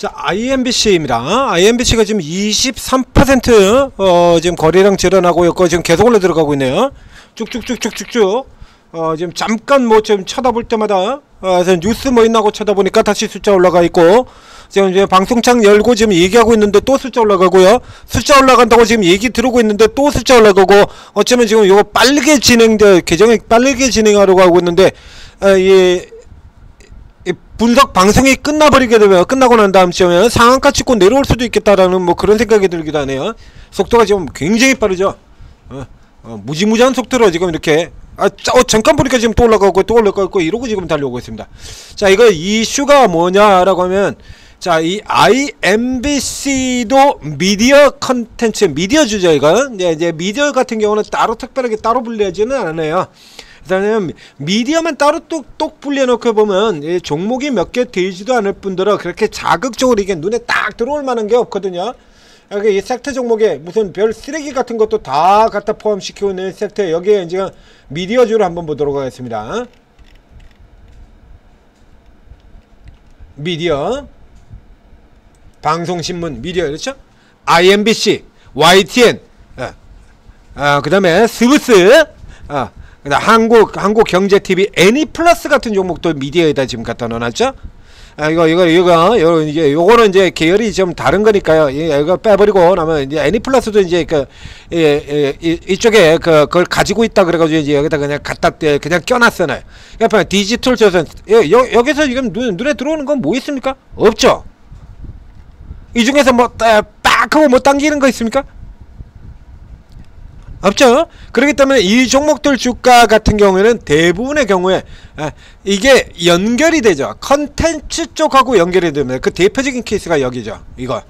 자, IMBC입니다. IMBC가 지금 23% 지금 거래량 늘어나고 있고 지금 계속 올라 들어가고 있네요. 쭉쭉쭉쭉쭉쭉. 지금 잠깐 뭐 좀 쳐다볼 때마다 뉴스 뭐 있나고 쳐다보니까 다시 숫자 올라가 있고, 지금 이제 방송창 열고 지금 얘기하고 있는데 또 숫자 올라가고요. 숫자 올라간다고 지금 얘기 들어오고 있는데 또 숫자 올라가고, 어쩌면 지금 이거 빠르게 계정이 빠르게 진행하려고 하고 있는데, 이 분석 방송이 끝나버리게 되면, 끝나고 난 다음 시점에 상한가 찍고 내려올 수도 있겠다라는 뭐 그런 생각이 들기도 하네요. 속도가 지금 굉장히 빠르죠. 무지무지한 속도로 지금 이렇게 잠깐 보니까 지금 또 올라가고 또 올라가고 이러고 지금 달려오고 있습니다. 자, 이거 이슈가 뭐냐라고 하면, 자, 이 IMBC도 미디어 컨텐츠, 미디어 주제가 이제 미디어 같은 경우는 따로 특별하게 따로 분리하지는 않아요. 그다음에 미디어만 따로 똑똑 분리해놓고 보면 종목이 몇 개 되지도 않을 뿐더러 그렇게 자극적으로 이게 눈에 딱 들어올 만한 게 없거든요. 여기 이 섹터 종목에 무슨 별 쓰레기 같은 것도 다 갖다 포함시키고 있는 섹터, 여기에 지금 미디어주를 한번 보도록 하겠습니다. 미디어, 방송신문, 미디어, 그렇죠? IMBC, YTN, 그 다음에 스브스, 한국경제TV, 애니플러스 같은 종목도 미디어에다 지금 갖다 넣어놨죠? 요거는 이제 계열이 좀 다른 거니까요. 이거 빼버리고 나면 이제 애니플러스도 이제 이쪽에 그걸 가지고 있다 그래가지고 이제 여기다 그냥 그냥 껴놨어요. 그러니까 디지털 조선, 여기서 지금 눈에 들어오는 건 뭐 있습니까? 없죠. 이 중에서 뭐 딱 하고 뭐 당기는 거 있습니까? 없죠. 그렇기 때문에 이 종목들 주가 같은 경우에는 대부분의 경우에 이게 연결이 되죠. 컨텐츠 쪽하고 연결이 됩니다. 그 대표적인 케이스가 여기죠. 이거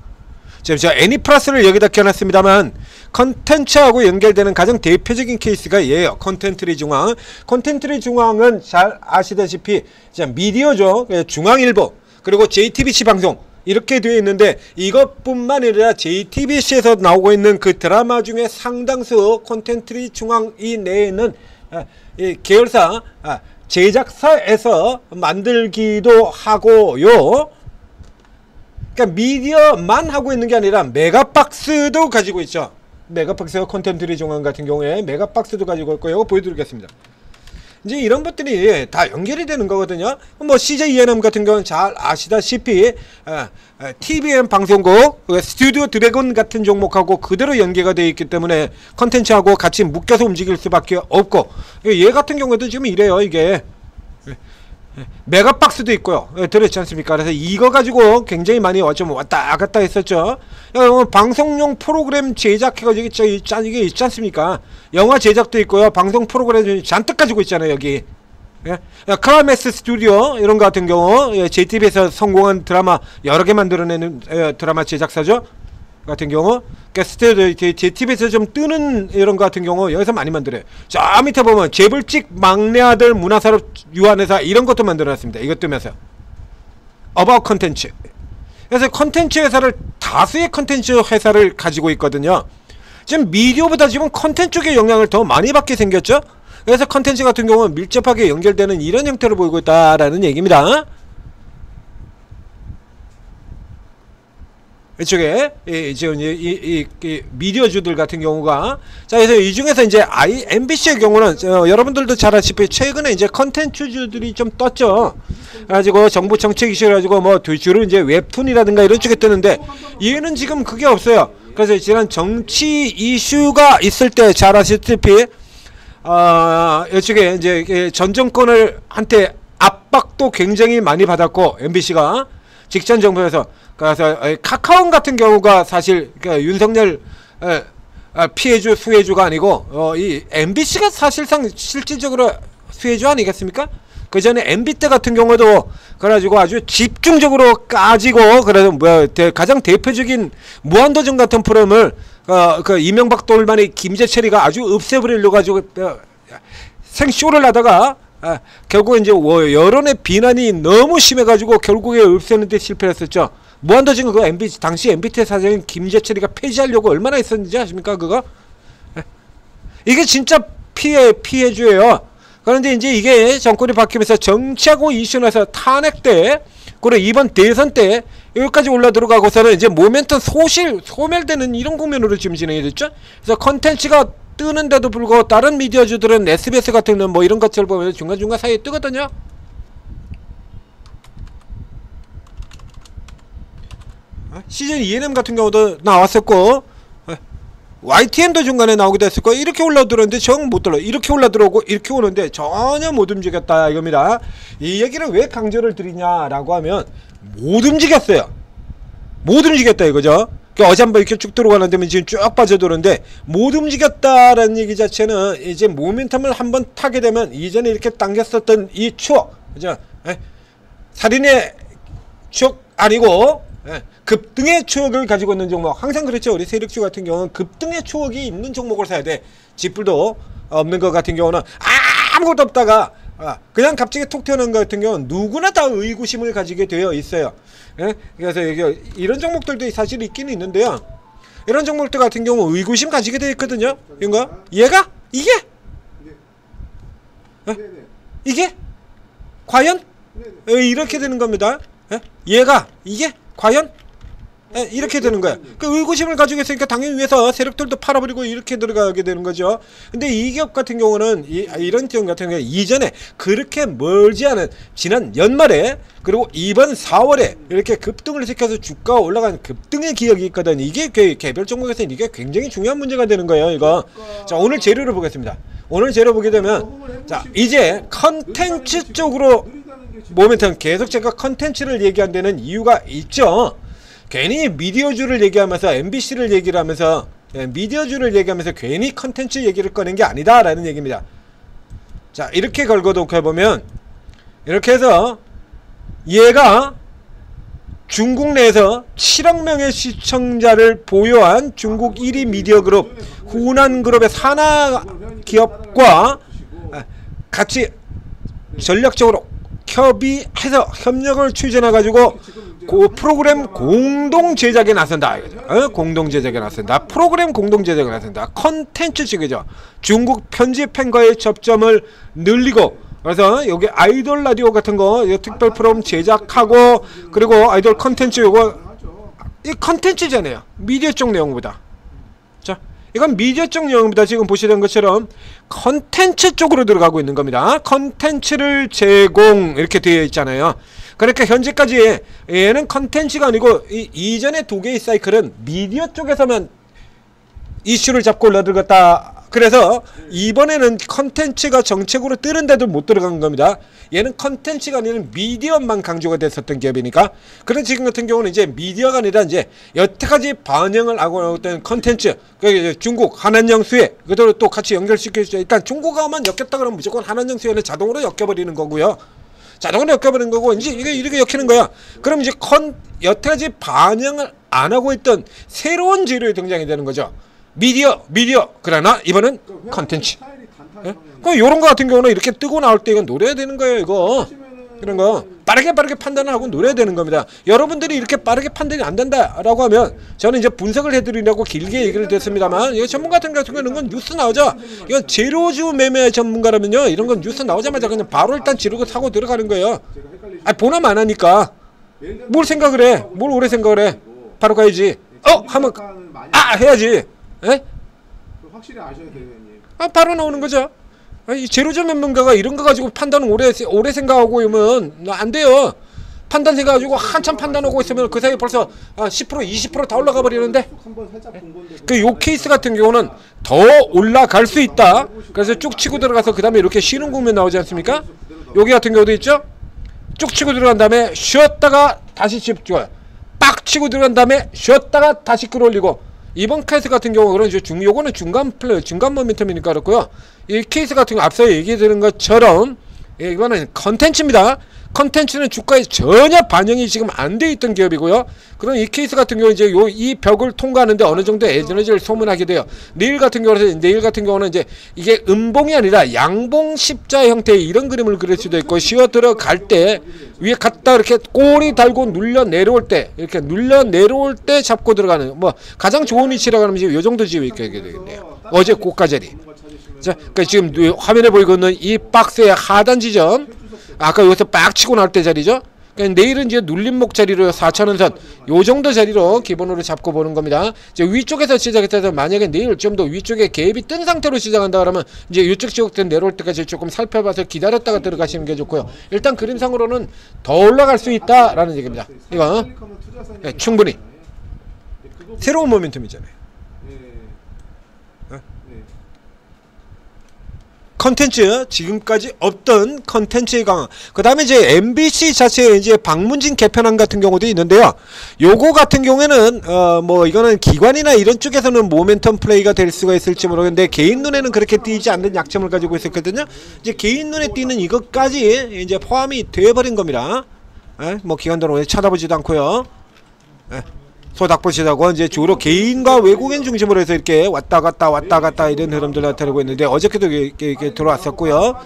지금 제가 애니플러스를 여기다 껴놨습니다만, 컨텐츠하고 연결되는 가장 대표적인 케이스가 얘예요. 컨텐츠리 중앙. 컨텐츠리 중앙은 잘 아시다시피 미디어죠. 중앙일보, 그리고 JTBC 방송, 이렇게 되어 있는데, 이것뿐만 아니라 JTBC에서 나오고 있는 그 드라마 중에 상당수 콘텐츠리 중앙 이 내에는 이 계열사 제작사에서 만들기도 하고요. 그러니까 미디어만 하고 있는 게 아니라 메가박스도 가지고 있죠. 메가박스 콘텐츠리 중앙 같은 경우에 메가박스도 가지고 있고, 이거 보여드리겠습니다. 이제 이런 것들이 다 연결이 되는 거거든요. 뭐 CJ ENM 같은 경우는 잘 아시다시피 TVN 방송국, 스튜디오 드래곤 같은 종목하고 그대로 연계가 되어 있기 때문에 컨텐츠하고 같이 묶여서 움직일 수밖에 없고, 얘 같은 경우에도 지금 이래요. 이게 메가박스도 있고요. 들었지 않습니까? 그래서 이거 가지고 굉장히 많이 좀 왔다 갔다 했었죠. 방송용 프로그램 제작해가지고 이게 있지 않습니까? 영화 제작도 있고요. 방송 프로그램 잔뜩 가지고 있잖아요. 여기 클라이맥스 스튜디오 이런 거 같은 경우 JTBC에서 성공한 드라마 여러 개 만들어내는 드라마 제작사죠. 같은 경우 JTBC에서 좀 뜨는 이런 거 같은 경우 여기서 많이 만들어요. 저 밑에 보면 재벌집 막내 아들 문화산업 유한회사 이런 것도 만들어놨습니다. 이것 뜨면서 어바웃 컨텐츠. 그래서 컨텐츠 회사를, 다수의 컨텐츠 회사를 가지고 있거든요. 지금 미디어보다 지금 컨텐츠 쪽에 영향을 더 많이 받게 생겼죠. 그래서 컨텐츠 같은 경우는 밀접하게 연결되는 이런 형태를 보이고 있다라는 얘기입니다. 이쪽에 지금 이 미디어주들 같은 경우가, 자, 그래서 이 중에서 이제 IMBC의 경우는 여러분들도 잘 아시다시피 최근에 이제 컨텐츠주들이 좀 떴죠. 가지고 정부 정책 이슈 가지고 뭐 주로 이제 웹툰이라든가 이런 쪽에 뜨는데, 얘는 지금 그게 없어요. 그래서 지난 정치 이슈가 있을 때 잘 아시다시피 이쪽에 이제 전 정권을 한테 압박도 굉장히 많이 받았고, MBC가 직전 정부에서, 그래서 카카오 같은 경우가 사실 윤석열 피해주 수혜주가 아니고 이 MBC가 사실상 실질적으로 수혜주 아니겠습니까? 그 전에 MB 때 같은 경우도 그래가지고 아주 집중적으로 까지고, 그래서 가장 대표적인 무한도전 같은 프로그램을 그 이명박 돌만의 김재철이가 아주 없애버리려 가지고 생쇼를 하다가 결국 이제 여론의 비난이 너무 심해가지고 결국에 없애는데 실패했었죠. 무한도전 그 MBC 당시 MBT 사장인 김재철이가 폐지하려고 얼마나 했었는지 아십니까? 그거 이게 진짜 피해주예요. 그런데 이제 이게 정권이 바뀌면서 정치하고 이슈나서 탄핵 때 그리고 이번 대선 때 여기까지 올라 들어가고서는 이제 모멘텀 소멸되는 이런 국면으로 지금 진행이 됐죠. 그래서 컨텐츠가 뜨는데도 불구하고 다른 미디어주들은 SBS 같은 뭐 이런 것들 보면 중간중간 사이에 뜨거든요. 시즌 ENM 같은 경우도 나왔었고, YTN도 중간에 나오기도 했었고, 이렇게 올라들었는데 정 못 들어. 이렇게 올라들어오고 이렇게 오는데 전혀 못 움직였다 이겁니다. 이 얘기를 왜 강조를 드리냐라고 하면 못 움직였어요. 못 움직였다 이거죠. 어제 한번 이렇게 쭉 들어가는 데면 지금 쭉 빠져도는데 못 움직였다라는 얘기 자체는 이제 모멘텀을 한번 타게 되면 이전에 이렇게 당겼었던 이 추억, 그죠? 살인의 추억 아니고 급등의 추억을 가지고 있는 종목. 항상 그렇죠. 우리 세력주 같은 경우는 급등의 추억이 있는 종목을 사야 돼. 지불도 없는 것 같은 경우는 아무것도 없다가 그냥 갑자기 톡 튀어나온 것 같은 경우는 누구나 다 의구심을 가지게 되어 있어요. 그래서 이런 종목들도 사실 있긴 있는데요. 이런 종목들 같은 경우 의구심 가지게 되어 있거든요. 이런가? 얘가? 이게? 이게? 과연? 이렇게 되는 겁니다. 얘가? 이게? 과연? 이렇게 되는 거야. 그 의구심을 가지고 있으니까 당연히 위에서 세력들도 팔아버리고 이렇게 들어가게 되는 거죠. 근데 이 기업 같은 경우는 이런 기업 같은 경우는 이전에 그렇게 멀지 않은 지난 연말에 그리고 이번 4월에 이렇게 급등을 시켜서 주가가 올라간 급등의 기억이 있거든. 이게 개별 종목에서는 이게 굉장히 중요한 문제가 되는 거예요. 이거. 자, 오늘 재료를 보겠습니다. 오늘 재료 보게 되면 자, 이제 컨텐츠 쪽으로 모멘텀 계속 제가 컨텐츠를 얘기한다는 이유가 있죠. 괜히 미디어주를 얘기하면서 MBC를 얘기를 하면서 미디어주를 얘기하면서 괜히 컨텐츠 얘기를 꺼낸 게 아니다 라는 얘기입니다. 자, 이렇게 걸고 독해보면 이렇게 해서 얘가 중국 내에서 7억 명의 시청자를 보유한 중국 1위 미디어 그룹 후난그룹의 산하 기업과 같이 전략적으로 협의해서 협력을 추진해가지고 프로그램 공동 제작에 나선다. 공동 제작에 나선다. 프로그램 공동 제작에 나선다. 컨텐츠 측이죠. 중국 편집팬과의 접점을 늘리고, 그래서 여기 아이돌 라디오 같은 거 특별 프로그램 제작하고, 그리고 아이돌 컨텐츠 요거 이 컨텐츠잖아요. 미디어 쪽 내용보다. 자, 이건 미디어 쪽 내용입니다. 지금 보시는 것처럼 컨텐츠 쪽으로 들어가고 있는 겁니다. 컨텐츠를 제공 이렇게 되어 있잖아요. 그러니까 현재까지 얘는 컨텐츠가 아니고 이전의 두 개의 사이클은 미디어 쪽에서만 이슈를 잡고 올라들었다. 그래서 이번에는 컨텐츠가 정책으로 뜨는데도 못 들어간 겁니다. 얘는 컨텐츠가 아니라 미디어만 강조가 됐었던 기업이니까. 그런 지금 같은 경우는 이제 미디어가 아니라 이제 여태까지 반영을 하고 있던 컨텐츠, 중국 한한령 수혜 그대로 또 같이 연결시켜주죠. 일단 중국어만 엮였다 그러면 무조건 한한령 수혜는 자동으로 엮여버리는 거고요. 자동으로 엮여버리는 거고 이제 이렇게 엮이는 거야. 그럼 이제 여태까지 반영을 안 하고 있던 새로운 재료의 등장이 되는 거죠. 미디어 그러나 이번은 컨텐츠. 그 요런 거 같은 경우는 이렇게 뜨고 나올 때 이건 노려야 되는 거예요. 이거 그런 거 빠르게 판단을 하고 노려야 되는 겁니다. 여러분들이 이렇게 빠르게 판단이 안 된다라고 하면 저는 이제 분석을 해드리려고 길게 얘기를 드렸습니다만, 이거 전문가 같은 경우는 건 뉴스 나오죠. 이건 재료주 매매 전문가라면요 이런 건 뉴스 나오자마자 그냥 바로 일단 지르고 사고 들어가는 거예요. 본업 안 하니까 뭘 생각을 해? 뭘 오래 생각을 해? 바로 가야지. 하면 해야지. 에? 확실히 아셔야 돼요, 형님. 바로 나오는 거죠. 이 재료주 전문가가 이런 거 가지고 판단을 오래 생각하고 이러면 안 돼요. 판단 생각가지고 한참 판단하고 있으면 그 사이에 벌써 10% 20% 다 올라가 버리는데, 그 요 케이스 같은 경우는 더 올라갈 수 있다. 그래서 쭉 치고 들어가서 그 다음에 이렇게 쉬는 국면 나오지 않습니까? 여기 같은 경우도 있죠. 쭉 치고 들어간 다음에 쉬었다가 다시 집중해요. 빡 치고 들어간 다음에 쉬었다가 다시 끌어올리고. 이번 케이스 같은 경우는 요거는 중간 모멘텀이니까 그렇고요. 이 케이스 같은 거 앞서 얘기 드린 것처럼 이거는 컨텐츠입니다. 컨텐츠는 주가에 전혀 반영이 지금 안 돼 있던 기업이고요. 그럼 이 케이스 같은 경우 이제 이 벽을 통과하는데 어느 정도 에너지를 소모하게 돼요. 내일 같은 경우는 이제 이게 음봉이 아니라 양봉 십자 형태의 이런 그림을 그릴 수도 있고, 쉬어 들어갈 때 위에 갔다 이렇게 꼬리 달고 눌려 내려올 때 이렇게 눌려 내려올 때 잡고 들어가는 뭐 가장 좋은 위치라고 하면 지금 요 정도 지금 있게 되겠네요. 어제 고가 자리. 자, 그러니까 지금 화면에 보이고 있는 이 박스의 하단 지점, 아까 여기서 빡 치고 나올 때 자리죠. 그러니까 내일은 이제 눌림목 자리로 4,000원선 요 정도 자리로 기본으로 잡고 보는 겁니다. 이제 위쪽에서 시작해서 만약에 내일 좀 더 위쪽에 갭이 뜬 상태로 시작한다 그러면 이제 이쪽 지역들 내려올 때까지 조금 살펴봐서 기다렸다가 들어가시는 게 좋고요. 일단 그림상으로는 더 올라갈 수 있다라는 얘기입니다. 이거 네, 충분히 새로운 모멘텀이잖아요. 컨텐츠 지금까지 없던 컨텐츠의 강화. 그 다음에 이제 MBC 자체에 이제 방문진 개편안 같은 경우도 있는데요. 요거 같은 경우에는 뭐 이거는 기관이나 이런 쪽에서는 모멘텀 플레이가 될 수가 있을지 모르겠는데 개인 눈에는 그렇게 띄지 않는 약점을 가지고 있었거든요. 이제 개인 눈에 띄는 이것까지 이제 포함이 되어버린 겁니다. 뭐 기관들은 쳐다보지도 않고요. 소닥보시다고 이제 주로 개인과 외국인 중심으로 해서 이렇게 왔다 갔다 이런 흐름들 나타내고 있는데 어저께도 이렇게 들어왔었고요.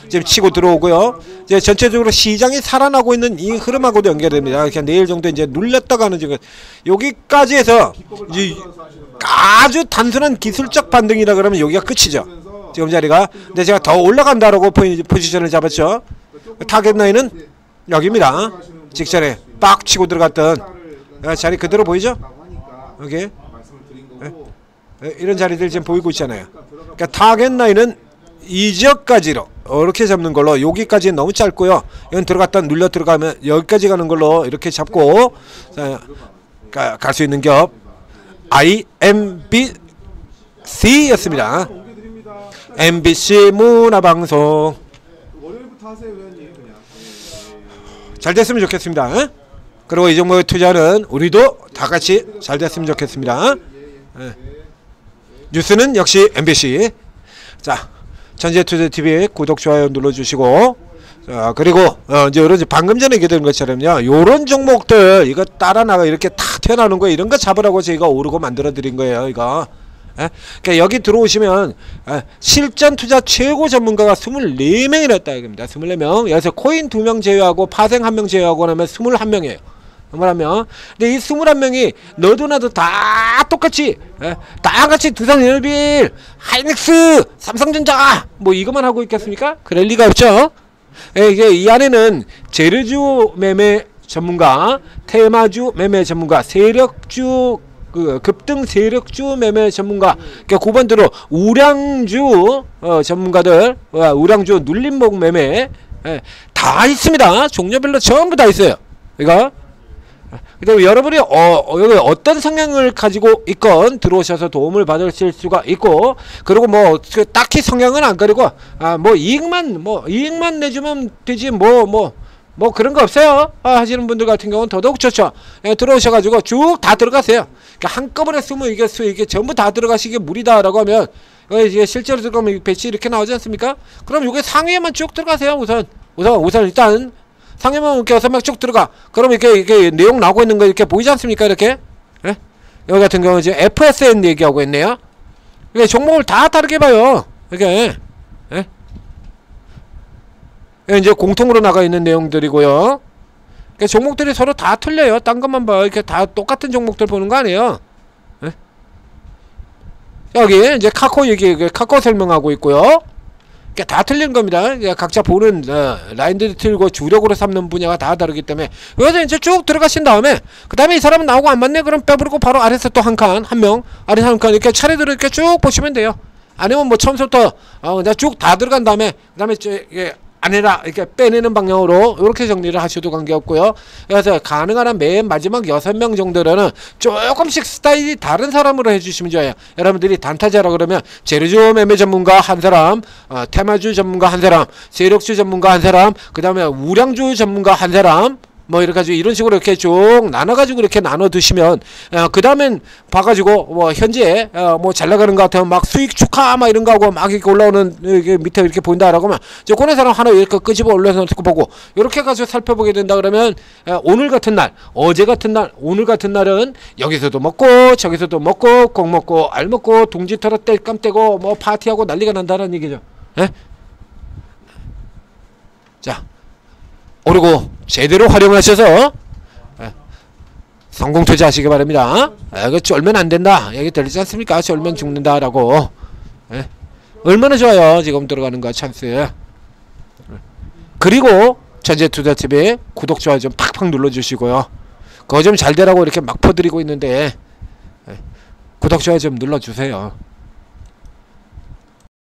지금 치고 들어오고요. 이제 전체적으로 시장이 살아나고 있는 이 흐름하고도 연결됩니다. 그냥 내일 정도 이제 눌렸다가 하는 지금 여기까지 해서 이제 아주 단순한 기술적 반등이라 그러면 여기가 끝이죠. 지금 자리가. 근데 제가 더 올라간다라고 포지션을 잡았죠. 타겟 라인은 여기입니다. 직전에 빡 치고 들어갔던 자리 그대로 보이죠? 여기 이런 자리들 지금 보이고 있잖아요. 그러니까 타겟 라인은 이 지역까지로 이렇게 잡는 걸로 여기까지는 너무 짧고요. 이건 들어갔다 눌려 들어가면 여기까지 가는 걸로 이렇게 잡고 갈 수 있는 겹 IMBC였습니다. MBC 문화방송 잘 됐으면 좋겠습니다. 그리고 이 정도의 투자는 우리도 다 같이 잘 됐으면 좋겠습니다. 뉴스는 역시 MBC. 자, 전재투자TV 구독, 좋아요 눌러주시고, 자, 그리고 이제 이런 방금 전에 얘기했던 것처럼요, 요런 종목들 이거 따라 나가 이렇게 탁 튀어나오는 거예요. 이런 거 잡으라고 저희가 오르고 만들어 드린 거예요. 이거. 그러니까 여기 들어오시면 실전 투자 최고 전문가가 24명이나 있다 이겁니다. 24명. 여기서 코인 2명 제외하고 파생 1명 제외하고 나면 21명이에요. 21명. 근데 이 21명이 너도 나도 다 똑같이 다 같이 두산에너빌, 하이닉스, 삼성전자 뭐 이것만 하고 있겠습니까? 그럴 리가 없죠. 이게 이 안에는 재료주 매매 전문가, 테마주 매매 전문가, 세력주 급등 세력주 매매 전문가, 그러니까 9번대로 우량주 전문가들, 우량주 눌림목 매매 다 있습니다. 종류별로 전부 다 있어요. 이거. 그리고 여러분이 여기 어떤 성향을 가지고 있건 들어오셔서 도움을 받으실 수가 있고, 그리고 뭐 딱히 성향은 안 가리고 뭐 이익만 내주면 되지 뭐 그런 거 없어요. 하시는 분들 같은 경우는 더더욱 좋죠. 들어오셔가지고 쭉 다 들어가세요. 그러니까 한꺼번에 쓰면 이게 전부 다 들어가시기 무리다라고 하면 이게 실제로 들어가면 배치 이렇게 나오지 않습니까? 그럼 이게 상위에만 쭉 들어가세요. 우선 일단 상위만 이렇게 6명 쭉 들어가. 그럼 이렇게 내용 나오고 있는 거 이렇게 보이지 않습니까? 이렇게. 여기 같은 경우는 지금 FSN 얘기하고 있네요. 이게 종목을 다 다르게 봐요. 이게. 이제 공통으로 나가 있는 내용들이고요. 그러니까 종목들이 서로 다 틀려요. 딴 것만 봐. 이렇게 다 똑같은 종목들 보는 거 아니에요. 여기 이제 카카오 카카오 설명하고 있고요. 그러니까 다 틀린 겁니다. 각자 보는 라인들이 틀고 주력으로 삼는 분야가 다 다르기 때문에 여기서 이제 쭉 들어가신 다음에 그 다음에 이 사람은 나오고 안 맞네 그럼 빼버리고 바로 아래에서 또 한 칸, 한 명, 아래에서 한 칸 이렇게 차례대로 이렇게 쭉 보시면 돼요. 아니면 뭐 처음부터 그냥 쭉 다 들어간 다음에 그 다음에 이게 아니라 이렇게 빼내는 방향으로 이렇게 정리를 하셔도 관계없고요. 그래서 가능한 한 맨 마지막 6명 정도는 조금씩 스타일이 다른 사람으로 해주시면 좋아요. 여러분들이 단타자라 그러면 재료주 매매 전문가 한 사람, 테마주 전문가 한 사람, 세력주 전문가 한 사람, 그 다음에 우량주 전문가 한 사람, 뭐 이렇게 가지고 이런 식으로 이렇게 쭉 나눠가지고 이렇게 나눠 두시면 그 다음엔 봐가지고 뭐 현재 뭐 잘 나가는 것 같으면 막 수익 축하 막 이런 거 하고 막 이렇게 올라오는 이게 밑에 이렇게 보인다라고 하면 이제 그런 사람 하나 이렇게 끄집어 올려서 보고 이렇게 가지고 살펴보게 된다 그러면 오늘 같은 날, 어제 같은 날, 오늘 같은 날은 여기서도 먹고 저기서도 먹고 꼭 먹고 알 먹고 둥지 털어 뗄감 떼고 뭐 파티하고 난리가 난다는 얘기죠. 자. 그리고 제대로 활용하셔서 성공 투자하시기 바랍니다. 이거 쫄면 안 된다 얘기 들리지 않습니까? 쫄면 죽는다라고. 얼마나 좋아요 지금 들어가는 거 찬스. 그리고 전재투자TV 구독 좋아요 좀 팍팍 눌러주시고요. 그거 좀 잘 되라고 이렇게 막 퍼드리고 있는데 구독 좋아요 좀 눌러주세요.